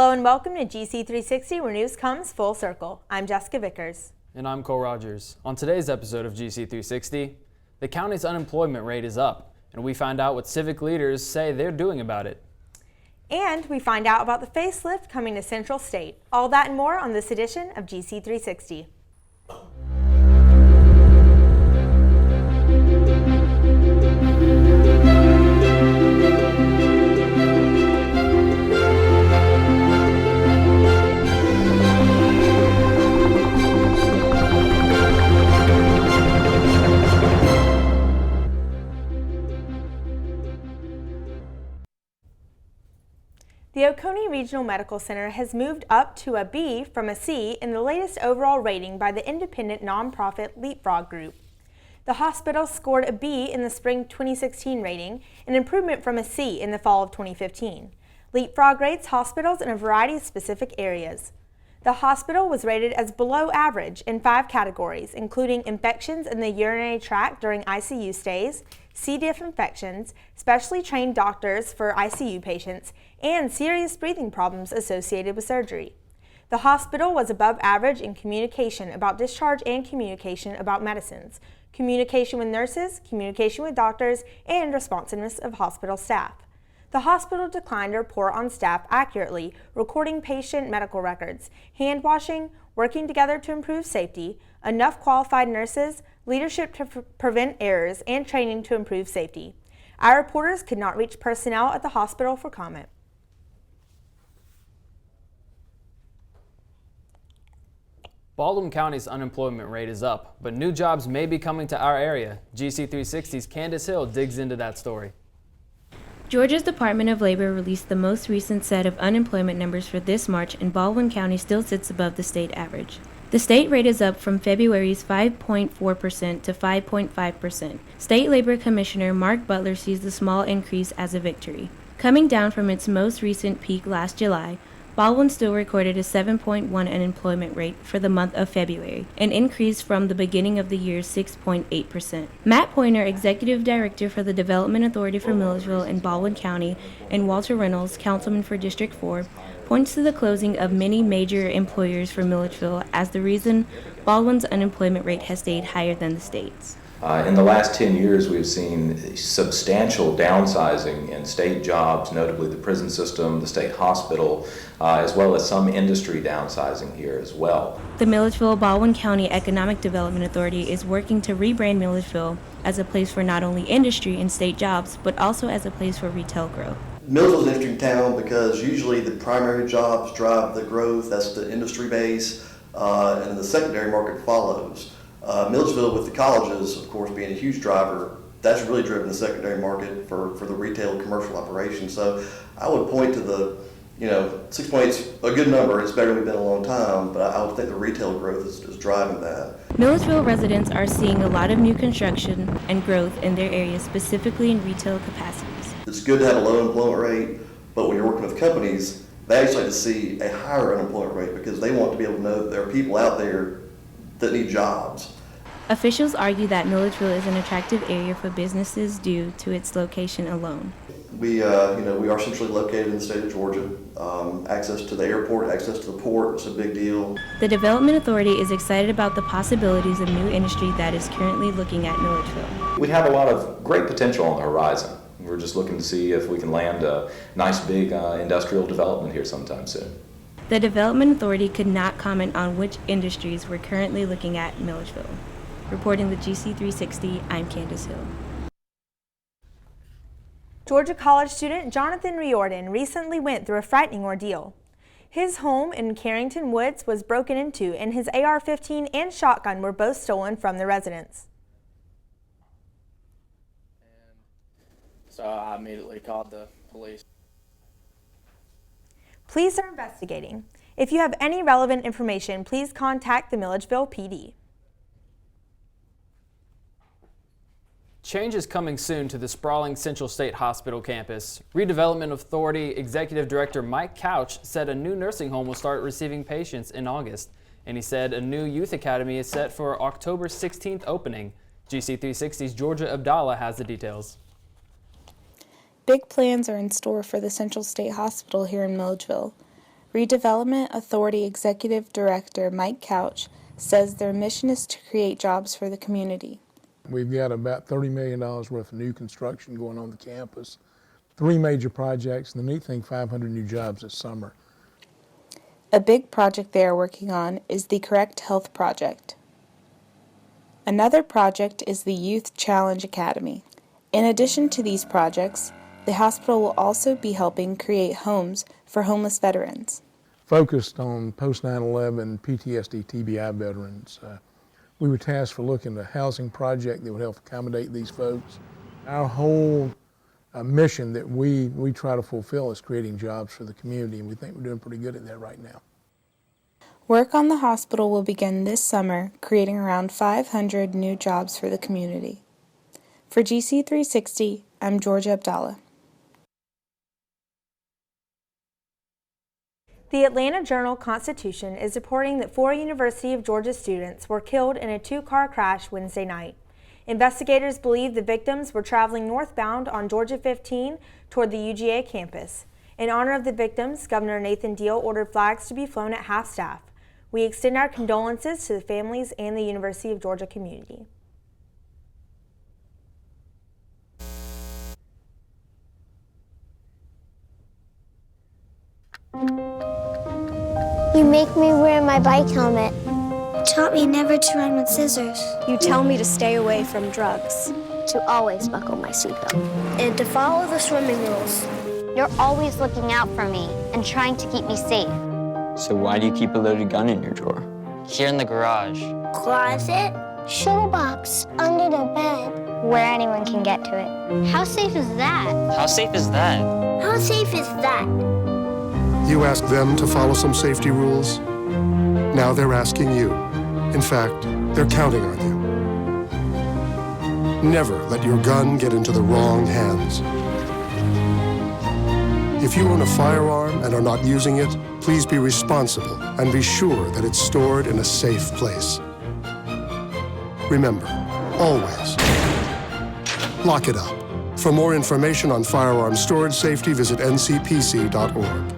Hello and welcome to GC360, where news comes full circle. I'm Jessica Vickers. And I'm Cole Rogers. On today's episode of GC360, the county's unemployment rate is up, and we find out what civic leaders say they're doing about it. And we find out about the facelift coming to Central State. All that and more on this edition of GC360. The Oconee Regional Medical Center has moved up to a B from a C in the latest overall rating by the independent nonprofit Leapfrog Group. The hospital scored a B in the spring 2016 rating, an improvement from a C in the fall of 2015. Leapfrog rates hospitals in a variety of specific areas. The hospital was rated as below average in 5 categories, including infections in the urinary tract during ICU stays, C. diff infections, specially trained doctors for ICU patients, and serious breathing problems associated with surgery. The hospital was above average in communication about discharge and communication about medicines, communication with nurses, communication with doctors, and responsiveness of hospital staff. The hospital declined to report on staff accurately recording patient medical records, hand washing, working together to improve safety, enough qualified nurses, leadership to prevent errors, and training to improve safety. Our reporters could not reach personnel at the hospital for comment. Baldwin County's unemployment rate is up, but new jobs may be coming to our area. GC360's Candace Hill digs into that story. Georgia's Department of Labor released the most recent set of unemployment numbers for this March, and Baldwin County still sits above the state average. The state rate is up from February's 5.4% to 5.5%. State Labor Commissioner Mark Butler sees the small increase as a victory. Coming down from its most recent peak last July, Baldwin still recorded a 7.1 unemployment rate for the month of February, an increase from the beginning of the year's 6.8%. Matt Pointer, Executive Director for the Development Authority for Milledgeville and Baldwin County, and Walter Reynolds, Councilman for District 4, points to the closing of many major employers for Milledgeville as the reason Baldwin's unemployment rate has stayed higher than the state's. In the last 10 years, we've seen substantial downsizing in state jobs, notably the prison system, the state hospital, as well as some industry downsizing here as well. The Milledgeville-Baldwin County Economic Development Authority is working to rebrand Milledgeville as a place for not only industry and state jobs, but also as a place for retail growth. Milledgeville's an interesting town because usually the primary jobs drive the growth, that's the industry base, and the secondary market follows. Milledgeville, with the colleges, of course, being a huge driver, that's really driven the secondary market for the retail commercial operation. So I would point to the, 6.8 is a good number. It's better than we've been a long time, but I would think the retail growth is driving that. Milledgeville residents are seeing a lot of new construction and growth in their area, specifically in retail capacities. It's good to have a low employment rate, but when you're working with companies, they actually like to see a higher unemployment rate because they want to be able to know that there are people out there that need jobs. Officials argue that Milledgeville is an attractive area for businesses due to its location alone. We are centrally located in the state of Georgia. Access to the airport, access to the port, it's a big deal. The Development Authority is excited about the possibilities of new industry that is currently looking at Milledgeville. We have a lot of great potential on the horizon. We're just looking to see if we can land a nice big industrial development here sometime soon. The Development Authority could not comment on which industries we're currently looking at in Milledgeville. Reporting the GC360, I'm Candace Hill. Georgia college student Jonathan Riordan recently went through a frightening ordeal. His home in Carrington Woods was broken into, and his AR-15 and shotgun were both stolen from the residence. So I immediately called the police. Police are investigating. If you have any relevant information, please contact the Milledgeville PD. Change is coming soon to the sprawling Central State Hospital campus. Redevelopment Authority Executive Director Mike Couch said a new nursing home will start receiving patients in August, and he said a new youth academy is set for October 16th opening. GC360's Georgia Abdallah has the details. Big plans are in store for the Central State Hospital here in Milledgeville. Redevelopment Authority Executive Director Mike Couch says their mission is to create jobs for the community. We've got about $30 million worth of new construction going on the campus, 3 major projects, and the neat thing, 500 new jobs this summer. A big project they are working on is the Correct Health Project. Another project is the Youth Challenge Academy. In addition to these projects, the hospital will also be helping create homes for homeless veterans. Focused on post 9/11 PTSD TBI veterans. We were tasked for looking at a housing project that would help accommodate these folks. Our whole mission that we try to fulfill is creating jobs for the community, and we think we're doing pretty good at that right now. Work on the hospital will begin this summer, creating around 500 new jobs for the community. For GC 360, I'm Georgia Abdallah. The Atlanta Journal-Constitution is reporting that 4 University of Georgia students were killed in a 2-car crash Wednesday night. Investigators believe the victims were traveling northbound on Georgia 15 toward the UGA campus. In honor of the victims, Governor Nathan Deal ordered flags to be flown at half-staff. We extend our condolences to the families and the University of Georgia community. You make me wear my bike helmet. You taught me never to run with scissors. You tell me to stay away from drugs. To always buckle my seatbelt. And to follow the swimming rules. You're always looking out for me and trying to keep me safe. So why do you keep a loaded gun in your drawer? Here in the garage. Closet. Shoebox. Under the bed. Where anyone can get to it. How safe is that? How safe is that? How safe is that? You asked them to follow some safety rules. Now they're asking you. In fact, they're counting on you. Never let your gun get into the wrong hands. If you own a firearm and are not using it, please be responsible and be sure that it's stored in a safe place. Remember, always lock it up. For more information on firearm storage safety, visit ncpc.org.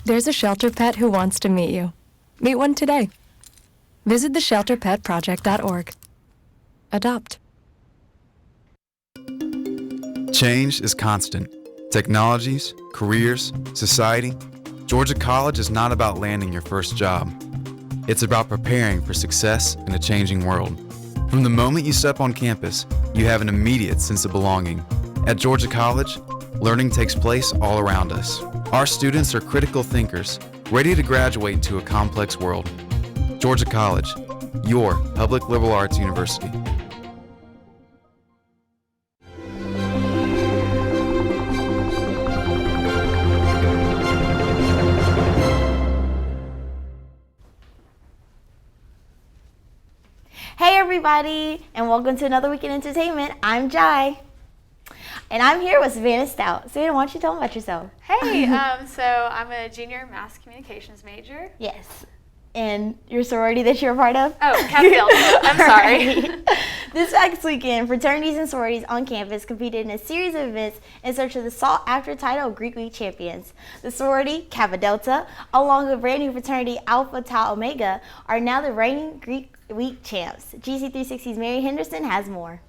There's a shelter pet who wants to meet you. Meet one today. Visit theshelterpetproject.org. Adopt. Change is constant. Technologies, careers, society. Georgia College is not about landing your first job. It's about preparing for success in a changing world. From the moment you step on campus, you have an immediate sense of belonging. At Georgia College, learning takes place all around us. Our students are critical thinkers, ready to graduate into a complex world. Georgia College, your public liberal arts university. Hey everybody, and welcome to another week in entertainment. I'm Jai. And I'm here with Savannah Stout. Savannah, why don't you tell them about yourself? Hey, so I'm a junior mass communications major. Yes. And your sorority that you're a part of? Oh, Kappa Delta. I'm sorry. Right. This past weekend, fraternities and sororities on campus competed in a series of events in search of the sought-after title of Greek Week champions. The sorority, Kappa Delta, along with brand new fraternity Alpha Tau Omega, are now the reigning Greek Week champs. GC 360's Mary Henderson has more.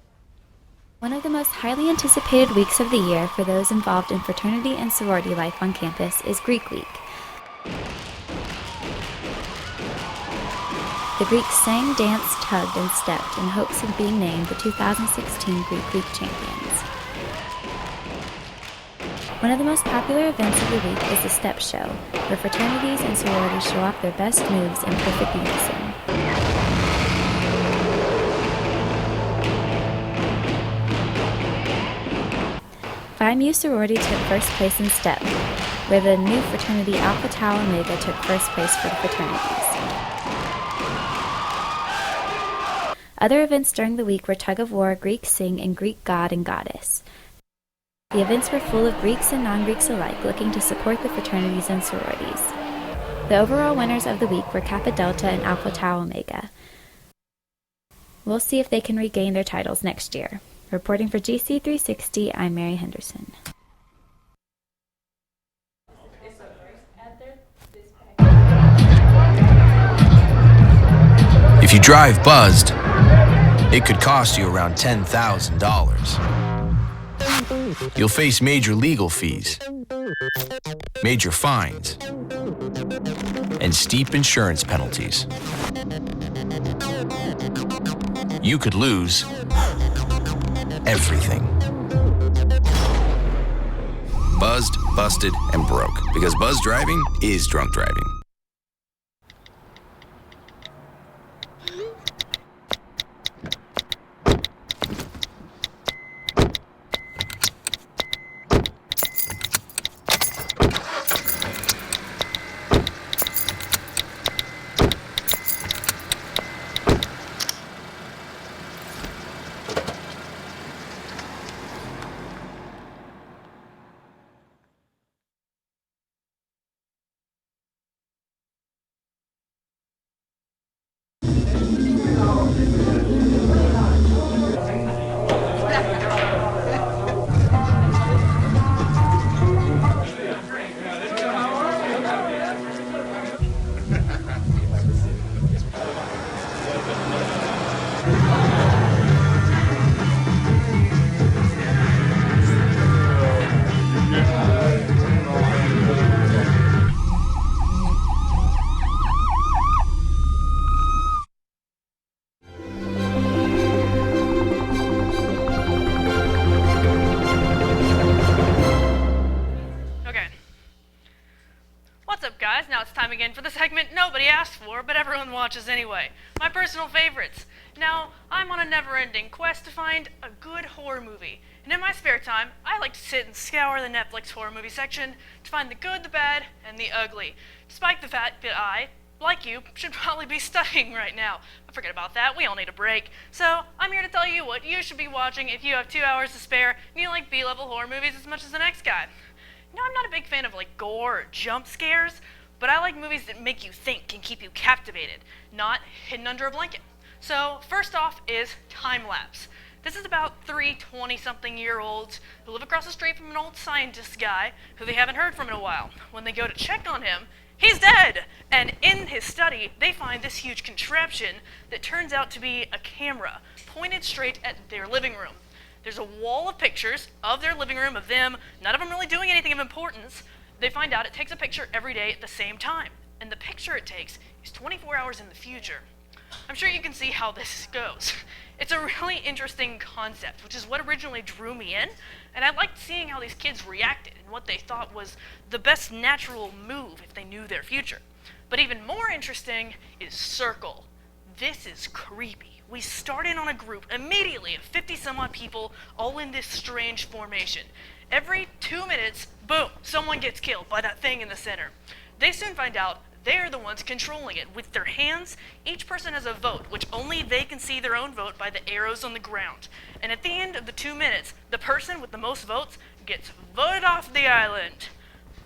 One of the most highly anticipated weeks of the year for those involved in fraternity and sorority life on campus is Greek Week. The Greeks sang, danced, tugged, and stepped in hopes of being named the 2016 Greek Week champions. One of the most popular events of the week is the Step Show, where fraternities and sororities show off their best moves in perfect unison. FIMU sorority took first place in Step, where the new fraternity Alpha Tau Omega took first place for the fraternities. Other events during the week were tug of war, Greek sing, and Greek god and goddess. The events were full of Greeks and non-Greeks alike looking to support the fraternities and sororities. The overall winners of the week were Kappa Delta and Alpha Tau Omega. We'll see if they can regain their titles next year. Reporting for GC 360, I'm Mary Henderson. If you drive buzzed, it could cost you around $10,000. You'll face major legal fees, major fines, and steep insurance penalties. You could lose everything. Buzzed, busted, and broke, because buzz driving is drunk driving. Now it's time again for the segment nobody asked for, but everyone watches anyway. My personal favorites. Now, I'm on a never-ending quest to find a good horror movie. And in my spare time, I like to sit and scour the Netflix horror movie section to find the good, the bad, and the ugly. Despite the fact that I, like you, should probably be studying right now. But forget about that, we all need a break. So, I'm here to tell you what you should be watching if you have 2 hours to spare and you like B-level horror movies as much as the next guy. You know, I'm not a big fan of gore or jump scares, but I like movies that make you think and keep you captivated, not hidden under a blanket. So, first off is Time Lapse. This is about 3 20-something-year-olds who live across the street from an old scientist guy who they haven't heard from in a while. When they go to check on him, he's dead! And in his study, they find this huge contraption that turns out to be a camera pointed straight at their living room. There's a wall of pictures of their living room, of them, none of them really doing anything of importance. They find out it takes a picture every day at the same time, and the picture it takes is 24 hours in the future. I'm sure you can see how this goes. It's a really interesting concept, which is what originally drew me in, and I liked seeing how these kids reacted and what they thought was the best natural move if they knew their future. But even more interesting is Circle. This is creepy. We start in on a group immediately of 50-some-odd people all in this strange formation. Every 2 minutes, boom, someone gets killed by that thing in the center. They soon find out they're the ones controlling it. With their hands, each person has a vote, which only they can see their own vote by the arrows on the ground. And at the end of the 2 minutes, the person with the most votes gets voted off the island.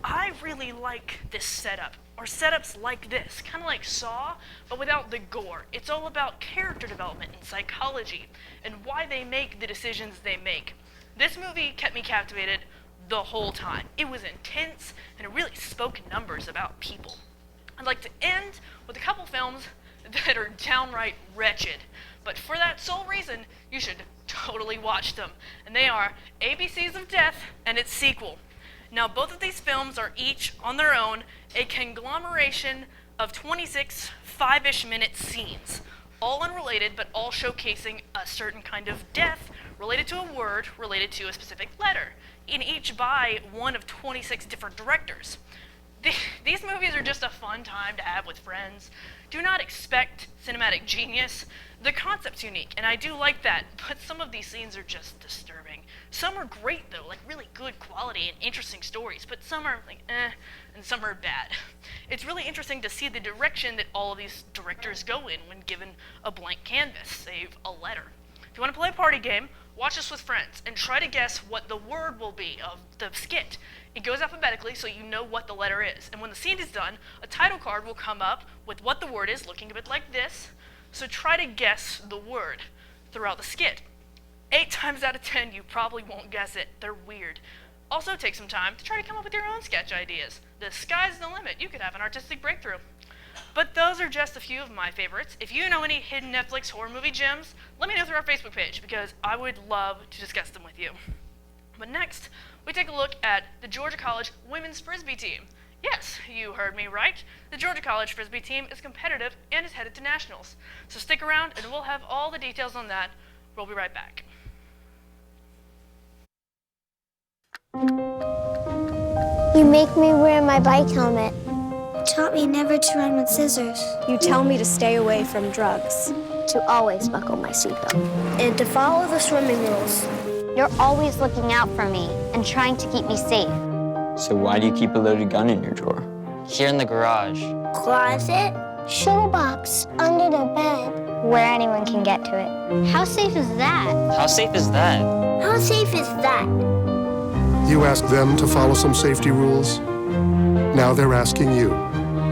I really like this setup, or setups like this, kind of like Saw, but without the gore. It's all about character development and psychology, and why they make the decisions they make. This movie kept me captivated the whole time. It was intense, and it really spoke numbers about people. I'd like to end with a couple films that are downright wretched, but for that sole reason, you should totally watch them. And they are ABCs of Death and its sequel. Now, both of these films are each, on their own, a conglomeration of 26 5-ish minute scenes, all unrelated, but all showcasing a certain kind of death related to a word, related to a specific letter, in each by one of 26 different directors. These movies are just a fun time to have with friends. Do not expect cinematic genius. The concept's unique, and I do like that, but some of these scenes are just disturbing. Some are great, though, like really good quality and interesting stories, but some are like, and some are bad. It's really interesting to see the direction that all of these directors go in when given a blank canvas, save a letter. If you want to play a party game, watch this with friends, and try to guess what the word will be of the skit. It goes alphabetically so you know what the letter is, and when the scene is done, a title card will come up with what the word is, looking a bit like this. So try to guess the word throughout the skit. 8 times out of 10, you probably won't guess it. They're weird. Also take some time to try to come up with your own sketch ideas. The sky's the limit. You could have an artistic breakthrough. But those are just a few of my favorites. If you know any hidden Netflix horror movie gems, let me know through our Facebook page, because I would love to discuss them with you. But next, we take a look at the Georgia College women's frisbee team. Yes, you heard me right. The Georgia College frisbee team is competitive and is headed to nationals. So stick around and we'll have all the details on that. We'll be right back. You make me wear my bike helmet. Taught me never to run with scissors. You tell me to stay away from drugs. To always buckle my seatbelt. And to follow the swimming rules. You're always looking out for me and trying to keep me safe. So why do you keep a loaded gun in your drawer? Here in the garage. Closet. Shoebox. Under the bed. Where anyone can get to it. How safe is that? How safe is that? How safe is that? You ask them to follow some safety rules. Now they're asking you.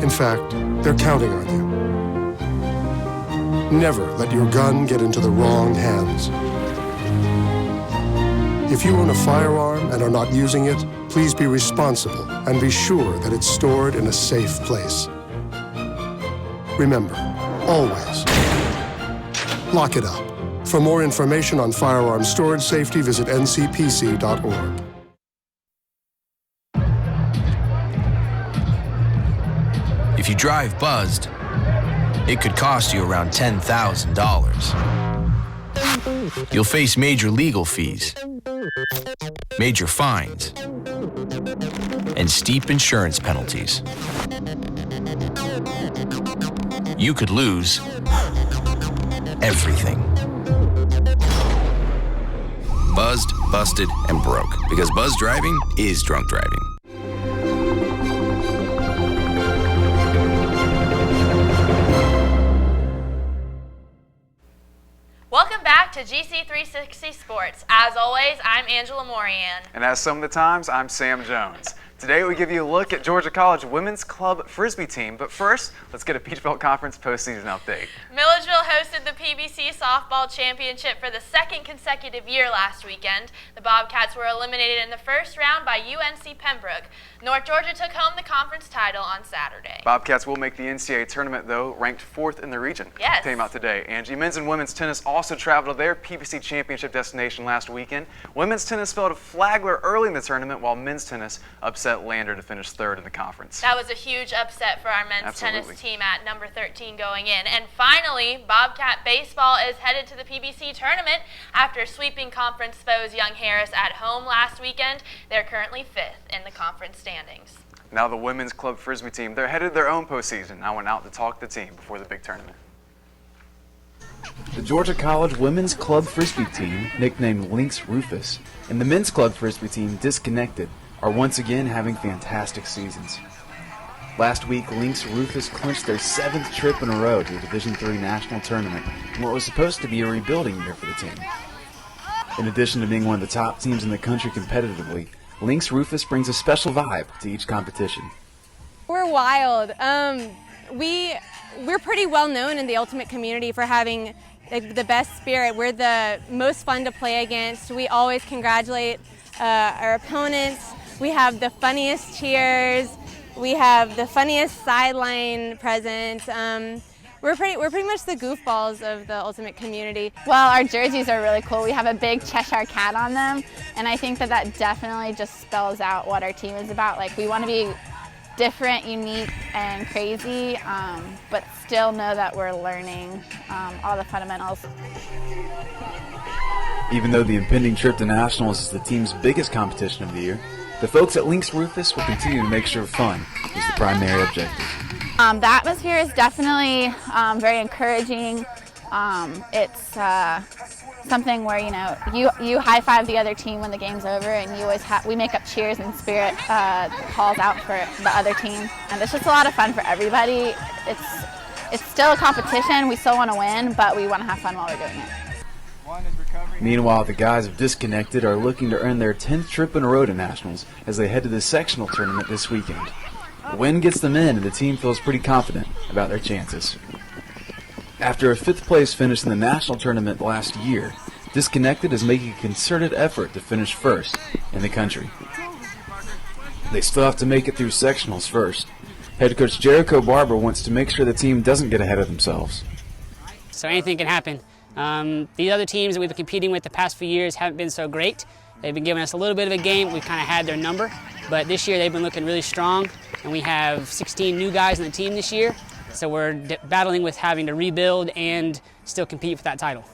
In fact, they're counting on you. Never let your gun get into the wrong hands. If you own a firearm and are not using it, please be responsible and be sure that it's stored in a safe place. Remember, always lock it up. For more information on firearm storage safety, visit ncpc.org. If you drive buzzed, it could cost you around $10,000. You'll face major legal fees, major fines, and steep insurance penalties. You could lose everything. Buzzed, busted, and broke, because buzz driving is drunk driving. Welcome back to GC 360 Sports. As always, I'm Angela Morian. And as some of the times, I'm Sam Jones. Today we give you a look at Georgia College Women's Club Frisbee team, but first, let's get a Peach Belt Conference postseason update. Milledgeville hosted the PBC Softball Championship for the second consecutive year last weekend. The Bobcats were eliminated in the first round by UNC Pembroke. North Georgia took home the conference title on Saturday. Bobcats will make the NCAA tournament, though, ranked 4th in the region. Yes. Came out today. Angie, men's and women's tennis also traveled to their PBC Championship destination last weekend. Women's tennis fell to Flagler early in the tournament, while men's tennis upset Lander to finish 3rd in the conference. That was a huge upset for our men's Absolutely. tennis team at number 13 going in. And finally, Bobcat baseball is headed to the PBC tournament after sweeping conference foes Young Harris at home last weekend. They're currently 5th in the conference standings. Now the Women's Club Frisbee team, they're headed their own postseason. I went out to talk to the team before the big tournament. The Georgia College Women's Club Frisbee team, nicknamed Lynx Rufus, and the Men's Club Frisbee team, Disconnected, are once again having fantastic seasons. Last week, Lynx Rufus clinched their 7th trip in a row to the Division III National Tournament in what was supposed to be a rebuilding year for the team. In addition to being one of the top teams in the country competitively, Lynx Rufus brings a special vibe to each competition. We're wild. We're pretty well known in the ultimate community for having the best spirit. We're the most fun to play against. We always congratulate our opponents. We have the funniest cheers. We have the funniest sideline presence. We're pretty much the goofballs of the ultimate community. Well, our jerseys are really cool. We have a big Cheshire cat on them, and I think that definitely just spells out what our team is about. Like, we want to be different, unique, and crazy, but still know that we're learning all the fundamentals. Even though the impending trip to nationals is the team's biggest competition of the year, The folks at Lynx Rufus will continue to make sure fun is the primary objective. The atmosphere is definitely very encouraging. It's something where you high five the other team when the game's over, and you always we make up cheers and spirit calls out for the other team, and it's just a lot of fun for everybody. It's still a competition. We still want to win, but we want to have fun while we're doing it. Meanwhile, the guys of Disconnected are looking to earn their 10th trip in a row to Nationals as they head to the sectional tournament this weekend. The win gets them in, and the team feels pretty confident about their chances. After a 5th place finish in the national tournament last year, Disconnected is making a concerted effort to finish first in the country. They still have to make it through sectionals first. Head coach Jericho Barber wants to make sure the team doesn't get ahead of themselves. So anything can happen. The other teams that we've been competing with the past few years haven't been so great. They've been giving us a little bit of a game. We've kind of had their number. But this year they've been looking really strong, and we have 16 new guys on the team this year. So we're battling with having to rebuild and still compete for that title.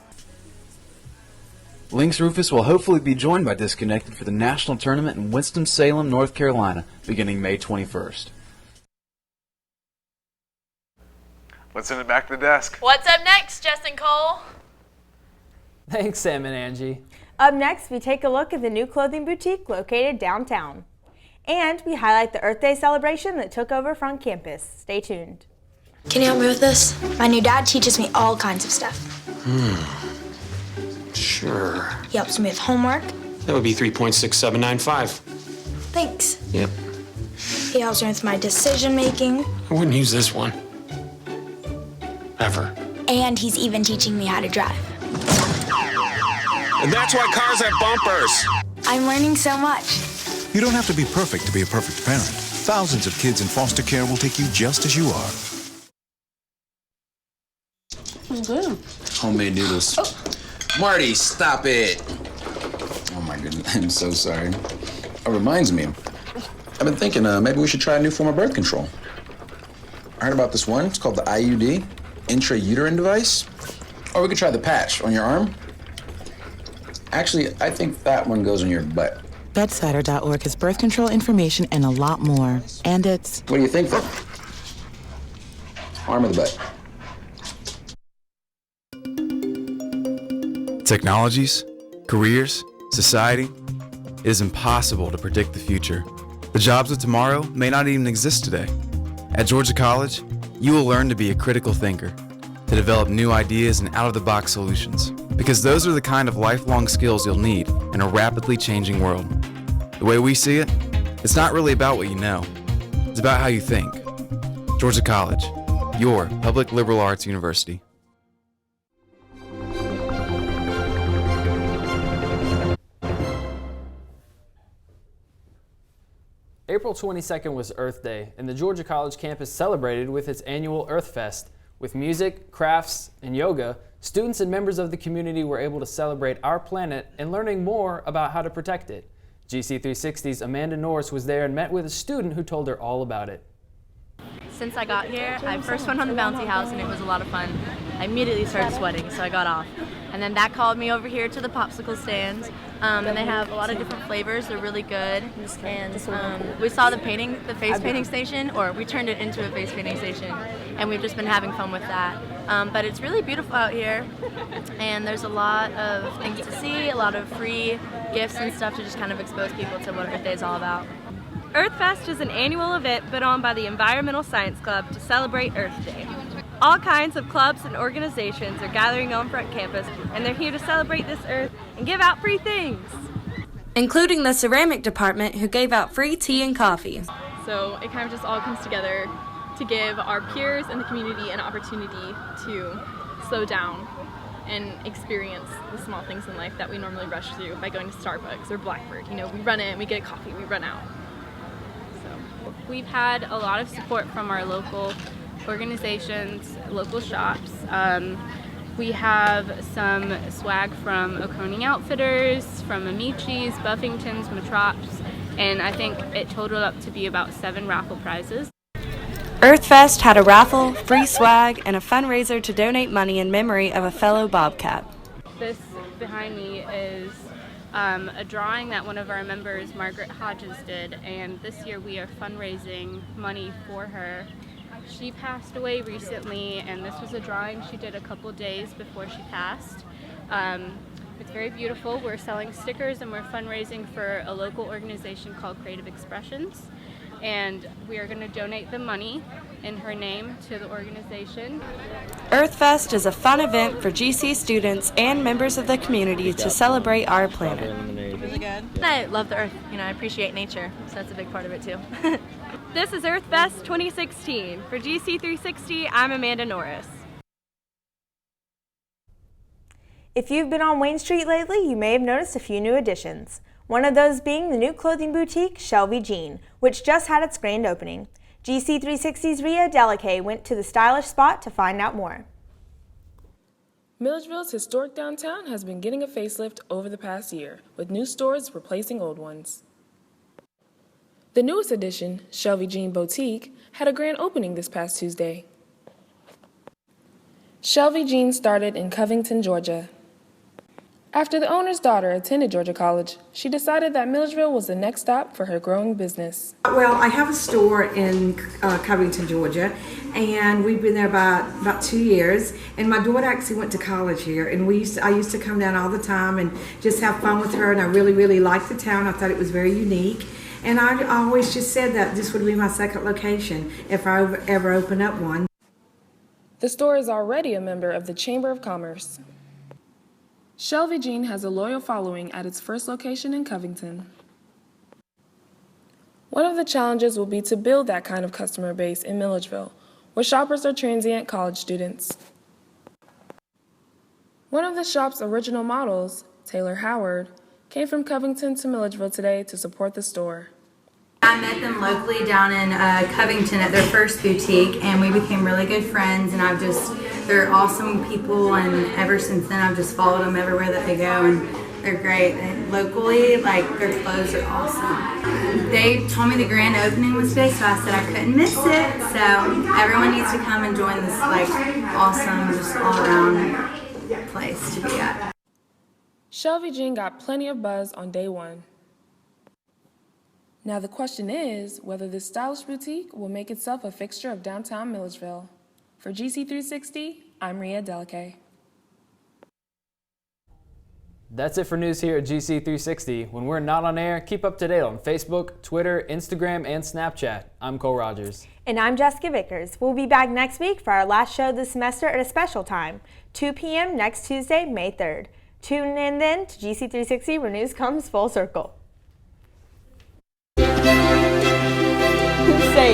Lynx Rufus will hopefully be joined by Disconnected for the national tournament in Winston-Salem, North Carolina, beginning May 21st. Let's send it back to the desk. What's up next, Justin Cole? Thanks, Sam and Angie. Up next, we take a look at the new clothing boutique located downtown. And we highlight the Earth Day celebration that took over front campus. Stay tuned. Can you help me with this? My new dad teaches me all kinds of stuff. Sure. He helps me with homework. That would be 3.6795. Thanks. Yep. He helps me with my decision making. I wouldn't use this one. Ever. And he's even teaching me how to drive. And that's why cars have bumpers. I'm learning so much. You don't have to be perfect to be a perfect parent. Thousands of kids in foster care will take you just as you are. Good. Homemade noodles. Oh. Marty, stop it. Oh my goodness, I'm so sorry. It reminds me, I've been thinking maybe we should try a new form of birth control. I heard about this one, it's called the IUD, intrauterine device. Or we could try the patch on your arm. Actually, I think that one goes on your butt. Bedsider.org has birth control information and a lot more. And it's... What do you think then? Arm or the butt? Technologies, careers, society. It is impossible to predict the future. The jobs of tomorrow may not even exist today. At Georgia College, you will learn to be a critical thinker, to develop new ideas and out-of-the-box solutions, because those are the kind of lifelong skills you'll need in a rapidly changing world. The way we see it, it's not really about what you know. It's about how you think. Georgia College, your public liberal arts university. April 22nd was Earth Day, and the Georgia College campus celebrated with its annual Earthfest. With music, crafts, and yoga, students and members of the community were able to celebrate our planet and learning more about how to protect it. GC 360's Amanda Norris was there and met with a student who told her all about it. Since I got here, I first went on the bouncy house and it was a lot of fun. I immediately started sweating, so I got off. And then that called me over here to the popsicle stands. And they have a lot of different flavors. They're really good. And we saw the face painting station, or we turned it into a face painting station. And we've just been having fun with that. But it's really beautiful out here. And there's a lot of things to see, a lot of free gifts and stuff to just kind of expose people to what Earth Day is all about. Earthfest is an annual event put on by the Environmental Science Club to celebrate Earth Day. All kinds of clubs and organizations are gathering on front campus, and they're here to celebrate this Earth and give out free things. Including the ceramic department, who gave out free tea and coffee. So it kind of just all comes together to give our peers and the community an opportunity to slow down and experience the small things in life that we normally rush through by going to Starbucks or Blackbird. You know, we run in, we get a coffee, we run out. We've had a lot of support from our local organizations, local shops. We have some swag from Oconee Outfitters, from Amici's, Buffington's, Matrops, and I think it totaled up to be about 7 raffle prizes. Earthfest had a raffle, free swag, and a fundraiser to donate money in memory of a fellow Bobcat. This behind me is a drawing that one of our members, Margaret Hodges, did, and this year we are fundraising money for her. She passed away recently, and this was a drawing she did a couple days before she passed. It's very beautiful. We're selling stickers and we're fundraising for a local organization called Creative Expressions, and we are going to donate the money in her name to the organization. Earthfest is a fun event for GC students and members of the community to celebrate our planet. Really good. I love the earth. I appreciate nature, so that's a big part of it too. This is Earthfest 2016. For GC 360, I'm Amanda Norris. If you've been on Wayne Street lately, you may have noticed a few new additions. One of those being the new clothing boutique, Shelvie Jean, which just had its grand opening. GC 360's Rhea Delicae went to the stylish spot to find out more. Milledgeville's historic downtown has been getting a facelift over the past year, with new stores replacing old ones. The newest addition, Shelvie Jean Boutique, had a grand opening this past Tuesday. Shelvie Jean started in Covington, Georgia. After the owner's daughter attended Georgia College, she decided that Milledgeville was the next stop for her growing business. Well, I have a store in Covington, Georgia, and we've been there about 2 years. And my daughter actually went to college here, and I used to come down all the time and just have fun with her. And I really, really liked the town. I thought it was very unique, and I always just said that this would be my second location if I ever open up one. The store is already a member of the Chamber of Commerce. Shelvie Jean has a loyal following at its first location in Covington. One of the challenges will be to build that kind of customer base in Milledgeville, where shoppers are transient college students. One of the shop's original models, Taylor Howard, came from Covington to Milledgeville today to support the store. I met them locally down in Covington at their first boutique, and we became really good friends, and they're awesome people, and ever since then I've just followed them everywhere that they go, and they're great. And locally, their clothes are awesome. They told me the grand opening was today, so I said I couldn't miss it, so everyone needs to come and join this awesome, just all around place to be at. Shelvie Jean got plenty of buzz on day one. Now the question is whether this stylish boutique will make itself a fixture of downtown Milledgeville. For GC 360, I'm Rhea Delicae. That's it for news here at GC 360. When we're not on air, keep up to date on Facebook, Twitter, Instagram, and Snapchat. I'm Cole Rogers. And I'm Jessica Vickers. We'll be back next week for our last show this semester at a special time, 2 p.m. next Tuesday, May 3rd. Tune in then to GC 360 where news comes full circle. Say